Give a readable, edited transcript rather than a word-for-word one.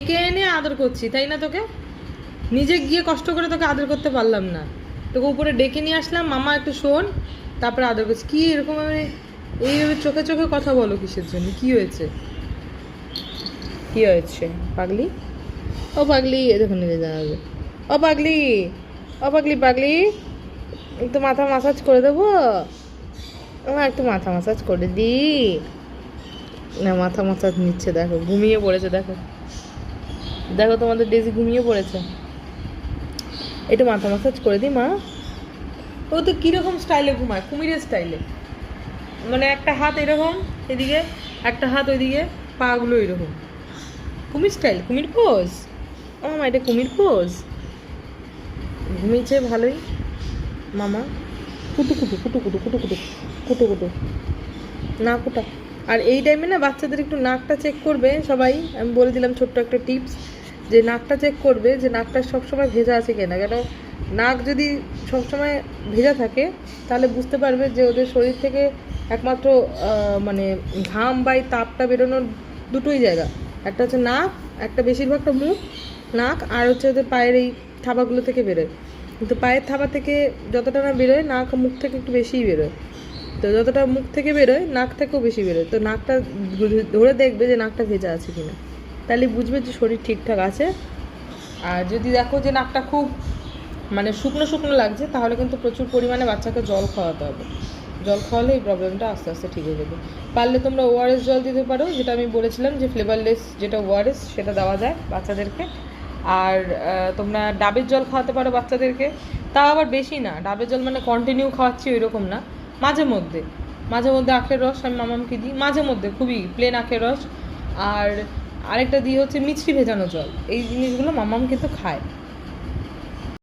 কে এনে আদর করছি তাই না? তোকে নিজে গিয়ে কষ্ট করে তোকে আদর করতে পারলাম না, তোকে উপরে ডেকে নিয়ে আসলাম, মামা একটু শোন, তারপরে আদর করছি। কি এরকম এইভাবে চোখে চোখে কথা বলো কিসের জন্য? কি হয়েছে? কি হয়েছে পাগলি? ও পাগলি, দেখুন নিজে জানাবে। ও পাগলি, ও পাগলি, পাগলি একটু মাথা মাসাজ করে দেবো? একটু মাথা মাসাজ করে দি না। মাথা মাসাজ নিচ্ছে, দেখো ঘুমিয়ে পড়েছে, দেখো দেখো তোমাদের ডেজি ঘুমিয়ে পড়েছে। একটু মাথা মাসাজ করে দিই মা। ও তো কীরকম স্টাইলে ঘুমায়, কুমিরের স্টাইলে, মানে একটা হাত এরকম এদিকে, একটা হাত ওইদিকে, পাগুলো এরকম, কুমির স্টাইল, কুমির পোজ। ও মা, এটা কুমির পোজ। ঘুমিয়েছে ভালোই মামা। কুটু কুটু কুটু কুটু কুটু কুটু কুটু কুটু না কুটা। আর এই টাইমে না বাচ্চাদের একটু নাকটা চেক করবে সবাই, আমি বলে দিলাম ছোট্ট একটা টিপস, যে নাকটা চেক করবে যে নাকটা সবসময় ভেজা আছে কিনা। কেন নাক যদি সবসময় ভেজা থাকে তাহলে বুঝতে পারবে যে ওদের শরীর থেকে একমাত্র মানে ঘাম বা এই তাপটা বেরোনোর দুটোই জায়গা, একটা হচ্ছে নাক, একটা বেশিরভাগটা মুখ, নাক, আর হচ্ছে ওদের পায়ের এই থাবাগুলো থেকে বেরোয়। কিন্তু পায়ের থাবা থেকে যতটা না বেরোয়, নাক মুখ থেকে একটু বেশিই বেরোয়। তো যতটা মুখ থেকে বেরোয় নাক থেকেও বেশি বেরোয়। তো নাকটা ধরে দেখবে যে নাকটা ভেজা আছে কিনা, তাহলে বুঝবে যে শরীর ঠিকঠাক আছে। আর যদি দেখো যে নাকটা খুব মানে শুকনো শুকনো লাগছে, তাহলে কিন্তু প্রচুর পরিমাণে বাচ্চাকে জল খাওয়াতে হবে। জল খাওয়ালে এই প্রবলেমটা আস্তে আস্তে ঠিক হয়ে যাবে। পারলে তোমরা ওআরএস জল দিতে পারো, যেটা আমি বলেছিলাম যে ফ্লেভারলেস যেটা ওআরএস, সেটা দেওয়া যায় বাচ্চাদেরকে। আর তোমরা ডাবের জল খাওয়াতে পারো বাচ্চাদেরকে, তাও আবার বেশি না। ডাবের জল মানে কন্টিনিউ খাওয়াচ্ছি ওই রকম না, মাঝে মধ্যে মাঝে মধ্যে আখের রস আমি মামামকে দিই, মাঝে মধ্যে খুবই প্লেন আখের রস। আর আরেকটা দিই হচ্ছে মিছরি ভেজানো জল। এই জিনিসগুলো মামাম কিন্তু খায়।